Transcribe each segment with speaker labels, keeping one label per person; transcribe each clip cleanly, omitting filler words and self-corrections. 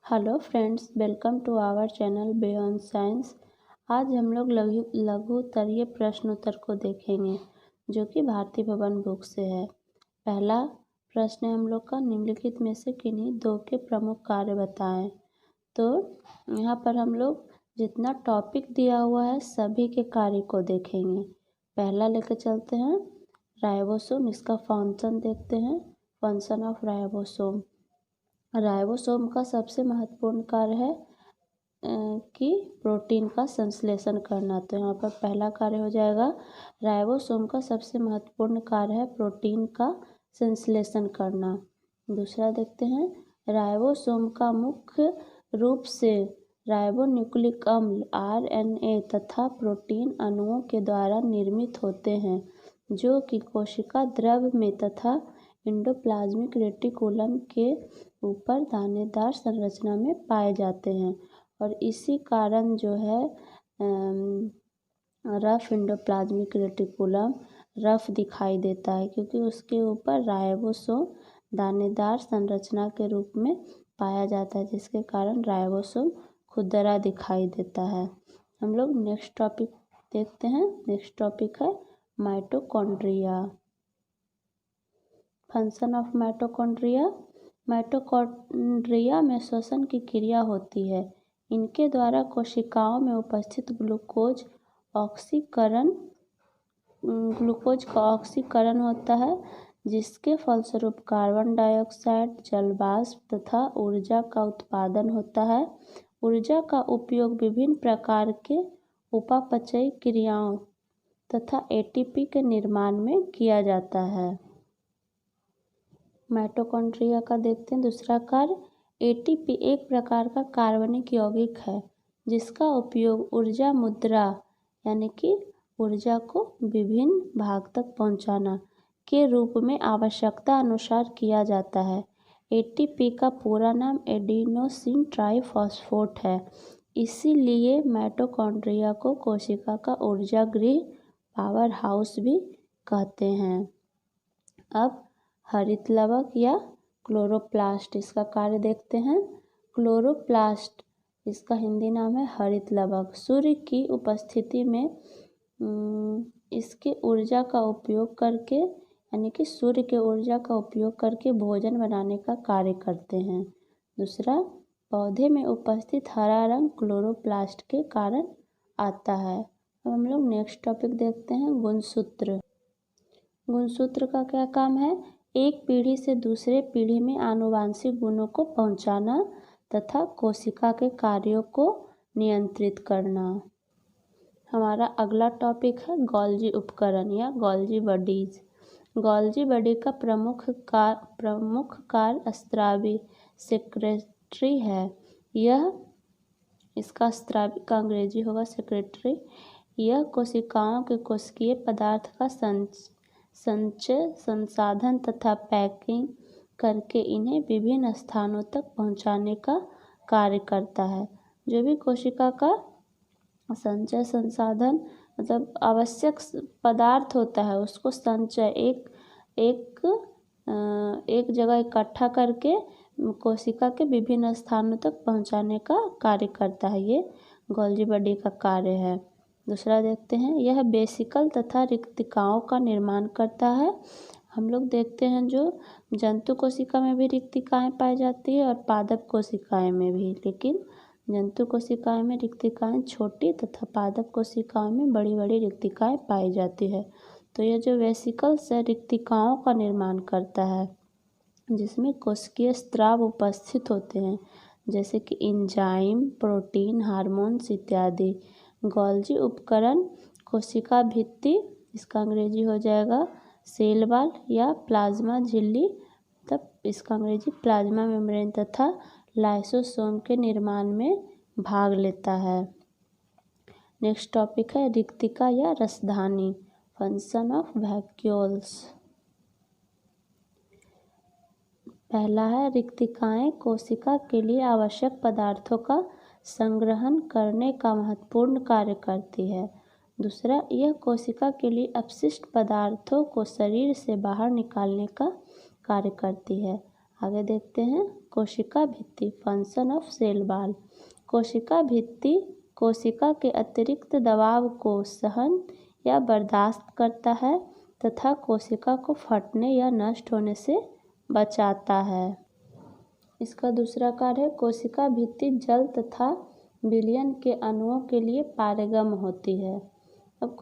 Speaker 1: Hello friends, welcome to our channel beyond science. आज हम लोग लघुत्तरीय प्रश्नोत्तर को देखेंगे जो कि भारतीय भवन बुक से है। पहला प्रश्न है हम लोग का, निम्नलिखित में से किन्हीं दो के प्रमुख कार्य बताएं। तो यहाँ पर हम लोग जितना टॉपिक दिया हुआ है सभी के कार्य को देखेंगे। पहला लेकर चलते हैं राइबोसोम। इसका फंक्शन देखते हैं। Function of ribosome. राइबोसोम का सबसे महत्वपूर्ण कार्य है कि प्रोटीन का संश्लेषण करना। तो यहाँ पर पहला कार्य हो जाएगा, राइबोसोम का सबसे महत्वपूर्ण कार्य है प्रोटीन का संश्लेषण करना। दूसरा देखते हैं, राइबोसोम का मुख्य रूप से राइबोन्यूक्लिक अम्ल RNA तथा प्रोटीन अणुओं के द्वारा निर्मित होते हैं जो कि कोशिका द्रव में तथा एंडोप्लाज्मिक रेटिकुलम के ऊपर दानेदार संरचना में पाए जाते हैं और इसी कारण जो है रफ एंडोप्लाज्मिक रेटिकुलम रफ दिखाई देता है, क्योंकि उसके ऊपर राइबोसोम दानेदार संरचना के रूप में पाया जाता है, जिसके कारण राइबोसोम खुरदरा दिखाई देता है। हम लोग नेक्स्ट टॉपिक देखते हैं। नेक्स्ट टॉपिक है mitochondria. Function of mitochondria. Mitochondria में श्वसन की क्रिया होती है। इनके द्वारा कोशिकाओं में उपस्थित ग्लूकोज का ऑक्सीकरण होता है, जिसके फलस्वरूप कार्बन डाइऑक्साइड, जल वाष्प तथा ऊर्जा का उत्पादन होता है। ऊर्जा का उपयोग विभिन्न प्रकार के उपापचयी क्रियाओं तथा ATP के निर्माण में किया जाता है। माइटोकॉन्ड्रिया का देखते हैं दूसरा कार्य। ATP एक प्रकार का कार्बनिक यौगिक है जिसका उपयोग ऊर्जा मुद्रा यानी कि ऊर्जा को विभिन्न भाग तक पहुंचाना के रूप में आवश्यकता अनुसार किया जाता है। ATP का पूरा नाम एडिनोसिन ट्राइफॉस्फेट है। इसीलिए माइटोकॉन्ड्रिया को कोशिका का ऊर्जा गृह पावर हाउस भी कहते हैं। अब हरित लवक या क्लोरोप्लास्ट, इसका कार्य देखते हैं। क्लोरोप्लास्ट, इसका हिंदी नाम है हरित लवक। सूर्य की उपस्थिति में इसके ऊर्जा का उपयोग करके यानी कि सूर्य के ऊर्जा का उपयोग करके भोजन बनाने का कार्य करते हैं। दूसरा, पौधे में उपस्थित हरा रंग क्लोरोप्लास्ट के कारण आता है। अब हम लोग नेक्स्ट टॉपिक देखते हैं, गुणसूत्र। गुणसूत्र का क्या काम है? एक पीढ़ी से दूसरे पीढ़ी में आनुवांशिक गुणों को पहुंचाना तथा कोशिका के कार्यों को नियंत्रित करना। हमारा अगला टॉपिक है गोल्जी उपकरण या गोल्जी बॉडीज। गोल्जी बॉडी का प्रमुख कार्य स्रावी सेक्रेटरी है। इसका स्रावी का अंग्रेजी होगा सेक्रेटरी। यह कोशिकाओं के कोशिकीय पदार्थ का संचय, संसाधन तथा पैकिंग करके इन्हें विभिन्न स्थानों तक पहुंचाने का कार्य करता है। जो भी कोशिका का संचय, संसाधन मतलब आवश्यक पदार्थ होता है उसको संचय एक जगह इकट्ठा करके कोशिका के विभिन्न स्थानों तक पहुंचाने का कार्य करता है। ये गोल्जी बॉडी का कार्य है। दूसरा देखते हैं, यह वेसिकल तथा रिक्तिकाओं का निर्माण करता है। हम लोग देखते हैं जो जंतु कोशिका में भी रिक्तिकाएं पाई जाती है और पादप कोशिकाएं में भी, लेकिन जंतु कोशिकाएं में रिक्तिकाएं छोटी तथा पादप कोशिकाओं में बड़ी बड़ी रिक्तिकाएं पाई जाती है। तो यह जो वेसिकल से रिक्तिकाओं का निर्माण करता है जिसमें कोशिकीय स्राव उपस्थित होते हैं, जैसे कि एंजाइम, प्रोटीन, हार्मोन्स इत्यादि। गोल्जी उपकरण कोशिका भित्ति, इसका अंग्रेजी हो जाएगा सेल वॉल या प्लाज्मा झिल्ली, तब इसका अंग्रेजी प्लाज्मा मेम्ब्रेन तथा लाइसोसोम के निर्माण में भाग लेता है। नेक्स्ट टॉपिक है रिक्तिका या रसधानी। Function of vacuoles. पहला है, रिक्तिकाएं कोशिका के लिए आवश्यक पदार्थों का संग्रहण करने का महत्वपूर्ण कार्य करती है। दूसरा, यह कोशिका के लिए अपशिष्ट पदार्थों को शरीर से बाहर निकालने का कार्य करती है। आगे देखते हैं कोशिका भित्ति, फंक्शन ऑफ सेल वॉल। कोशिका भित्ति कोशिका के अतिरिक्त दबाव को सहन या बर्दाश्त करता है तथा कोशिका को फटने या नष्ट होने से बचाता है। इसका दूसरा कार्य है कोशिका भित्ति जल तथा विलयन के अणुओं के लिए पारगम होती है। अब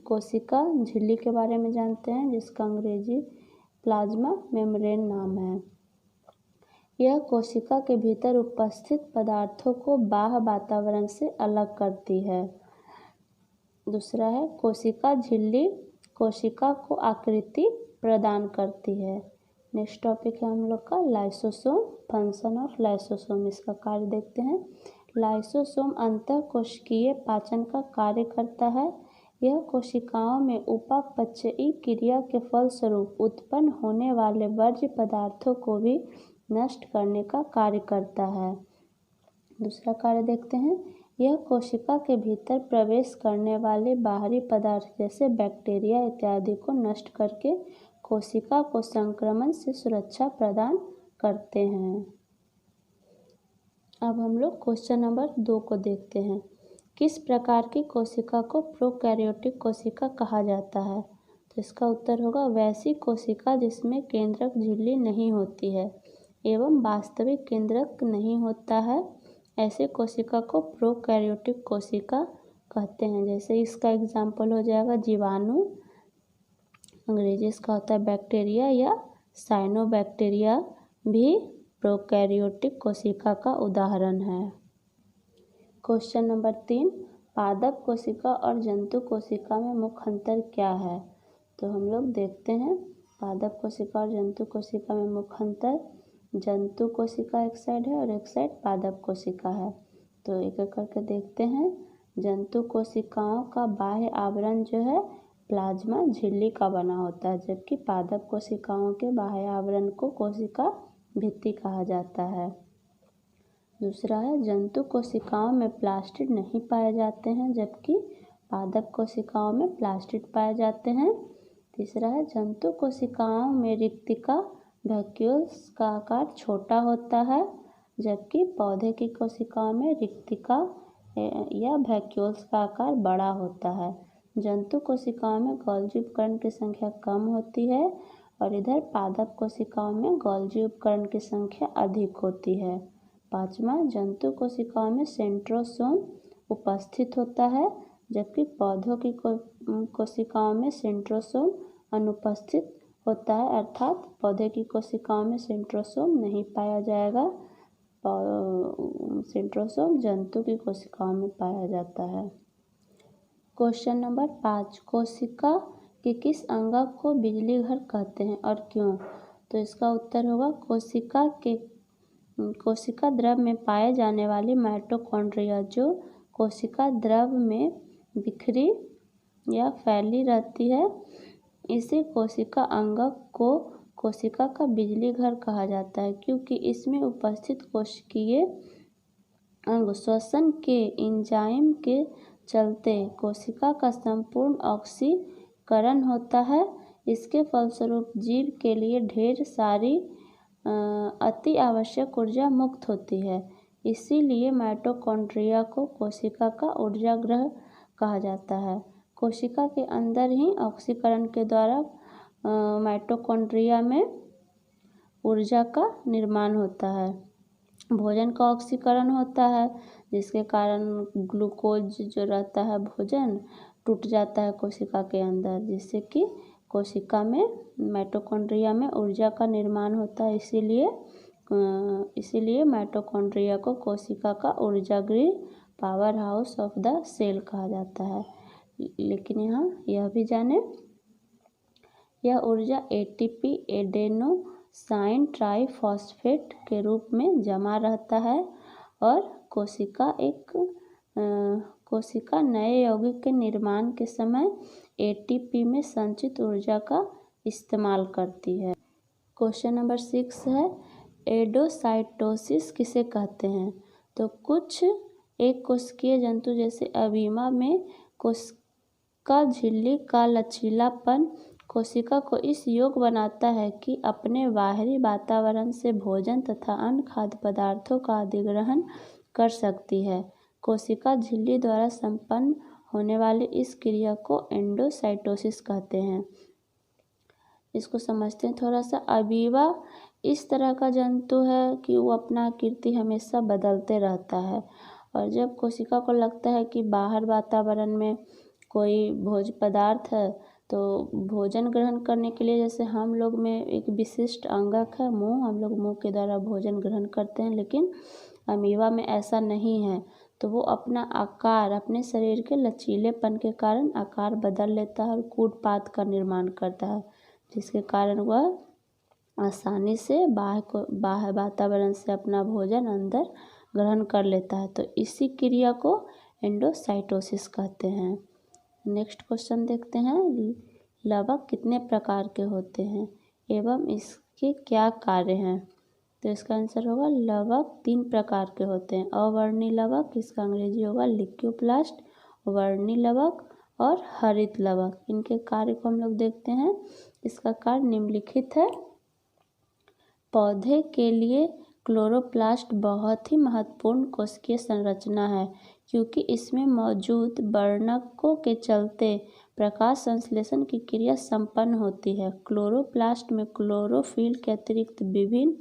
Speaker 1: कोशिका झिल्ली के बारे में जानते हैं, जिसका अंग्रेजी प्लाज्मा मेम्ब्रेन नाम है। यह कोशिका के भीतर उपस्थित पदार्थों को बाह्य वातावरण से अलग करती है। दूसरा है कोशिका झिल्ली कोशिका को आकृति प्रदान करती है। नेक्स्ट टॉपिक है हम लोग का लाइसोसोम, फंक्शन ऑफ लाइसोसोम। इसका कार्य देखते हैं। लाइसोसोम अंतःकोशिकीय पाचन का कार्य करता है। यह कोशिकाओं में उपापचयी क्रिया के फलस्वरूप उत्पन्न होने वाले वर्ज्य पदार्थों को भी नष्ट करने का कार्य करता है। दूसरा कार्य देखते हैं। यह कोशिका के भीतर प्रवेश करने वाले बाहरी पदार्थ जैसे बैक्टीरिया इत्यादि को नष्ट करके कोशिका को संक्रमण से सुरक्षा प्रदान करते हैं। अब हम लोग क्वेश्चन नंबर 2 को देखते हैं। किस प्रकार की कोशिका को प्रोकैरियोटिक कोशिका कहा जाता है? तो इसका उत्तर होगा वैसी कोशिका जिसमें केंद्रक झिल्ली नहीं होती है एवं वास्तविक केंद्रक नहीं होता है, ऐसे कोशिका को प्रोकैरियोटिक कोशिका कहते हैं। जैसे इसका एग्जाम्पल हो जाएगा जीवाणु, अंग्रेजी इसका होता है बैक्टीरिया या साइनोबैक्टीरिया भी प्रोकैरियोटिक कोशिका का उदाहरण है। क्वेश्चन नंबर 3, पादप कोशिका और जंतु कोशिका में मुख्य अंतर क्या है? तो हम लोग देखते हैं पादप कोशिका और जंतु कोशिका में मुख्य अंतर। जंतु कोशिका एक साइड है और एक साइड पादप कोशिका है। तो एक एक करके देखते हैं। जंतु कोशिकाओं का बाह्य आवरण जो है प्लाज्मा झिल्ली का बना होता है, जबकि पादप कोशिकाओं के बाह्य आवरण को कोशिका भित्ति कहा जाता है। दूसरा है जंतु कोशिकाओं में प्लास्टिड नहीं पाए जाते हैं, जबकि पादप कोशिकाओं में प्लास्टिड पाए जाते हैं। तीसरा है जंतु कोशिकाओं में रिक्तिका वैक्यूल्स का आकार छोटा होता है, जबकि पौधे की कोशिकाओं में रिक्तिका या वैक्यूल्स का आकार बड़ा होता है। जंतु कोशिकाओं में गोल्जी उपकरण की संख्या कम होती है और इधर पादप कोशिकाओं में गोल्जी उपकरण की संख्या अधिक होती है। पांचवा, जंतु कोशिकाओं में सेंट्रोसोम उपस्थित होता है, जबकि पौधों की कोशिकाओं में सेंट्रोसोम अनुपस्थित होता है, अर्थात पौधे की कोशिकाओं में सेंट्रोसोम नहीं पाया जाएगा। सेंट्रोसोम जंतु की कोशिकाओं में पाया जाता है। क्वेश्चन नंबर 5, कोशिका के किस अंग को बिजली घर कहते हैं और क्यों? तो इसका उत्तर होगा कोशिका द्रव में पाए जाने वाली माइटोकॉन्ड्रिया, जो कोशिका द्रव में बिखरी या फैली रहती है, इसे कोशिका अंग को कोशिका का बिजली घर कहा जाता है, क्योंकि इसमें उपस्थित कोशिकीय अंग श्वसन के एंजाइम के चलते कोशिका का संपूर्ण ऑक्सीकरण होता है। इसके फलस्वरूप जीव के लिए ढेर सारी अति आवश्यक ऊर्जा मुक्त होती है। इसीलिए माइटोकॉन्ड्रिया को कोशिका का ऊर्जा गृह कहा जाता है। कोशिका के अंदर ही ऑक्सीकरण के द्वारा माइटोकॉन्ड्रिया में ऊर्जा का निर्माण होता है। भोजन का ऑक्सीकरण होता है, जिसके कारण ग्लूकोज जो रहता है भोजन टूट जाता है कोशिका के अंदर, जिससे कि कोशिका में माइटोकॉन्ड्रिया में ऊर्जा का निर्माण होता है। इसीलिए माइटोकॉन्ड्रिया को कोशिका का ऊर्जा गृह, power house of the cell कहा जाता है। लेकिन यहाँ यह भी जाने, यह ऊर्जा एटीपी एडेनोसाइन ट्राइफॉस्फेट के रूप में जमा रहता है और कोशिका नए यौगिक के निर्माण के समय एटीपी में संचित ऊर्जा का इस्तेमाल करती है। क्वेश्चन नंबर 6 है एडोसाइटोसिस किसे कहते हैं? तो कुछ एक कोशिकीय जंतु जैसे अमीबा में कोशिका झिल्ली का लचीलापन कोशिका को इस योग्य बनाता है कि अपने बाहरी वातावरण से भोजन तथा अन्य खाद्य पदार्थों का अधिग्रहण कर सकती है। कोशिका झिल्ली द्वारा संपन्न होने वाली इस क्रिया को एंडोसाइटोसिस कहते हैं। इसको समझते हैं थोड़ा सा। अमीबा इस तरह का जंतु है कि वो अपना आकृति हमेशा बदलते रहता है, और जब कोशिका को लगता है कि बाहर वातावरण में कोई भोज्य पदार्थ है तो भोजन ग्रहण करने के लिए, जैसे हम लोग में एक विशिष्ट अंगक है मुंह, हम लोग मुंह के द्वारा भोजन ग्रहण करते हैं, लेकिन अमीबा में ऐसा नहीं है। तो वो अपना आकार, अपने शरीर के लचीलेपन के कारण आकार बदल लेता है और कूटपात का निर्माण करता है, जिसके कारण वह आसानी से बाहर वातावरण से अपना भोजन अंदर ग्रहण कर लेता है। तो इसी क्रिया को एंडोसाइटोसिस कहते हैं। नेक्स्ट क्वेश्चन देखते हैं। लवक कितने प्रकार के होते हैं एवं इसके क्या कार्य हैं? तो इसका आंसर होगा लवक 3 प्रकार के होते हैं। अवर्णी लवक, इसका अंग्रेजी होगा लिक्योप्लास्ट, वर्णी लवक और हरित लवक। इनके कार्य को हम लोग देखते हैं। इसका कार्य निम्नलिखित है। पौधे के लिए क्लोरोप्लास्ट बहुत ही महत्वपूर्ण कोशिकीय संरचना है, क्योंकि इसमें मौजूद वर्णकों के चलते प्रकाश संश्लेषण की क्रिया संपन्न होती है। क्लोरोप्लास्ट में क्लोरोफिल के अतिरिक्त विभिन्न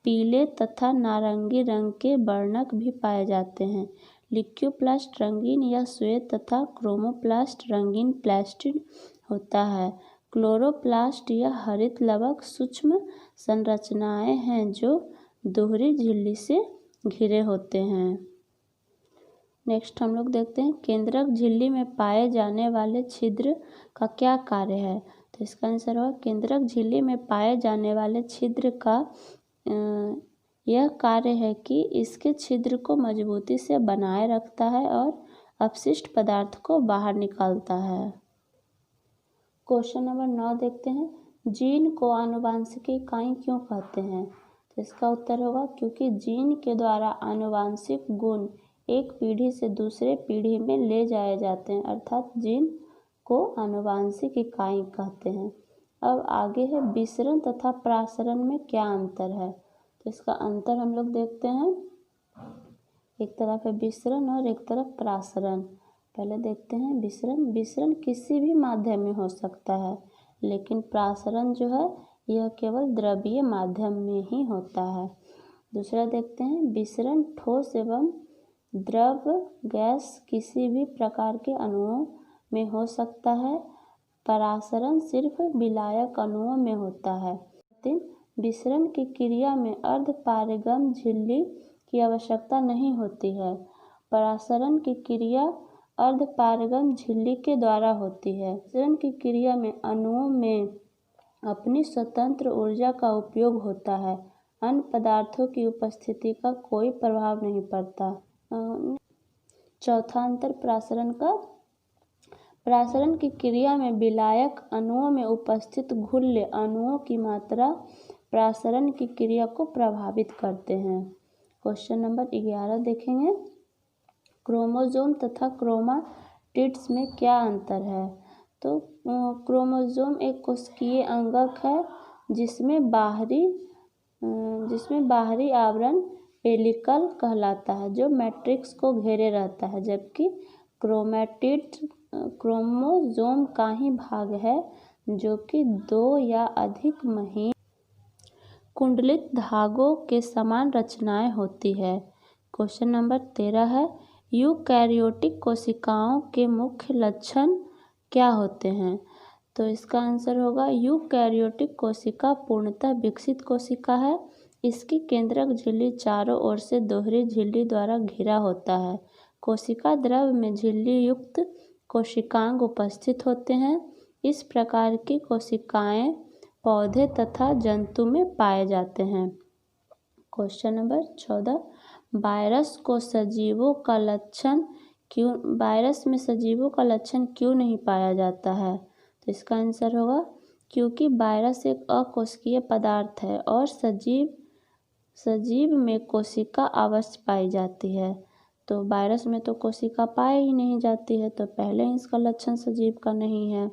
Speaker 1: पीले तथा नारंगी रंग के वर्णक भी पाए जाते हैं। लिक्योप्लास्ट रंगीन या श्वेत तथा क्रोमोप्लास्ट रंगीन प्लास्टिड होता है। क्लोरोप्लास्ट या हरित लवक सूक्ष्म संरचनाएं हैं जो दोहरी झिल्ली से घिरे होते हैं। नेक्स्ट हम लोग देखते हैं केंद्रक झिल्ली में पाए जाने वाले छिद्र का क्या कार्य है? तो इसका आंसर होगा केंद्रक झिल्ली में पाए जाने वाले छिद्र का यह कार्य है कि इसके छिद्र को मजबूती से बनाए रखता है और अपशिष्ट पदार्थ को बाहर निकालता है। क्वेश्चन नंबर 9 देखते हैं। जीन को आनुवांशिक इकाई क्यों कहते हैं? तो इसका उत्तर होगा क्योंकि जीन के द्वारा आनुवांशिक गुण एक पीढ़ी से दूसरे पीढ़ी में ले जाए जाते हैं, अर्थात जीन को आनुवांशिक इकाई कहते हैं। अब आगे है विसरण तथा प्रासरण में क्या अंतर है? तो इसका अंतर हम लोग देखते हैं। एक तरफ है विसरण और एक तरफ प्रासरण। पहले देखते हैं विसरण। विसरण किसी भी माध्यम में हो सकता है, लेकिन प्रासरण जो है यह केवल द्रवीय माध्यम में ही होता है। दूसरा देखते हैं विसरण ठोस एवं द्रव गैस किसी भी प्रकार के अणुओं में हो सकता है। परासरण सिर्फ विलायक अणुओं में होता है। 3 विसरण की क्रिया में अर्धपारगम झिल्ली की आवश्यकता नहीं होती है। परासरण की क्रिया अर्धपारगम झिल्ली के द्वारा होती है। विसरण की क्रिया में अणुओं में अपनी स्वतंत्र ऊर्जा का उपयोग होता है। अन्य पदार्थों की उपस्थिति का कोई प्रभाव नहीं पड़ता। चौथा अंतर प्रासरण का। प्रासरण की क्रिया में विलायक अणुओं में उपस्थित घुल्य अणुओं की मात्रा प्रासरण की क्रिया को प्रभावित करते हैं। क्वेश्चन नंबर 11 देखेंगे। क्रोमोसोम तथा क्रोमाटिड्स में क्या अंतर है? तो क्रोमोसोम एक कोशिकीय अंगक है जिसमें बाहरी आवरण पेलिकल कहलाता है, जो मैट्रिक्स को घेरे रहता है, जबकि क्रोमैटिड क्रोमोसोम का ही भाग है जो कि 2 या अधिक महीन कुंडलित धागों के समान रचनाएं होती है। क्वेश्चन नंबर 13 है। यूकैरियोटिक कोशिकाओं के मुख्य लक्षण क्या होते हैं? तो इसका आंसर होगा यूकैरियोटिक कोशिका पूर्णतः विकसित कोशिका है। इसकी केंद्रक झिल्ली चारों ओर से दोहरी झिल्ली द्वारा घिरा होता है। कोशिका द्रव में झिल्ली युक्त कोशिकांग उपस्थित होते हैं। इस प्रकार की कोशिकाएं पौधे तथा जंतु में पाए जाते हैं। Question number 14। वायरस में सजीवों का लक्षण क्यों नहीं पाया जाता है? तो इसका आंसर होगा क्योंकि वायरस एक अकोशिकीय पदार्थ है और सजीव में कोशिका अवश्य पाई जाती है। तो वायरस में तो कोशिका पाई ही नहीं जाती है, तो पहले ही इसका लक्षण सजीव का नहीं है।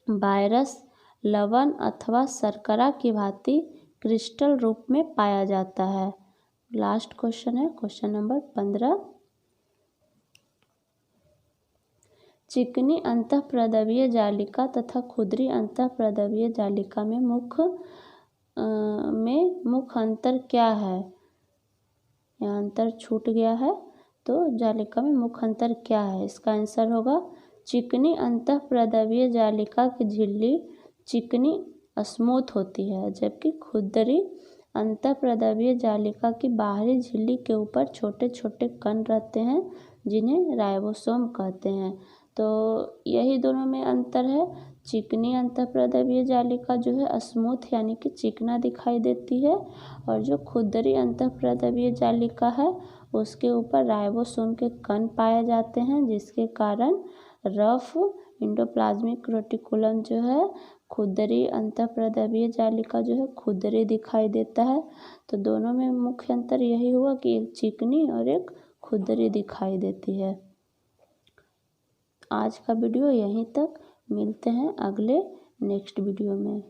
Speaker 1: वायरस लवण अथवा शर्करा की भांति क्रिस्टल रूप में पाया जाता है। लास्ट क्वेश्चन है क्वेश्चन नंबर 15। चिकनी अंतःप्रदवीय जालिका तथा खुदरी अंतःप्रदवीय जालिका में मुख्य अंतर क्या है? यहाँ अंतर छूट गया है, तो जालिका में मुख्य अंतर क्या है? इसका आंसर होगा चिकनी अंतःप्रदवीय जालिका की झिल्ली चिकनी स्मूथ होती है, जबकि खुदरी अंतःप्रदवीय जालिका की बाहरी झिल्ली के ऊपर छोटे छोटे कण रहते हैं जिन्हें राइबोसोम कहते हैं। तो यही दोनों में अंतर है। चिकनी अंतःप्रदवीय जालिका जो है स्मूथ यानी कि चिकना दिखाई देती है, और जो खुदरी अंतःप्रदवीय जालिका है उसके ऊपर राइबोसोम के कण पाए जाते हैं, जिसके कारण रफ एंडोप्लाज्मिक रेटिकुलम जो है खुदरी अंतःप्रदवीय जालिका जो है खुदरे दिखाई देता है। तो दोनों में मुख्य अंतर यही हुआ कि एक चिकनी और एक खुदरी दिखाई देती है। आज का वीडियो यहीं तक, मिलते हैं अगले नेक्स्ट वीडियो में।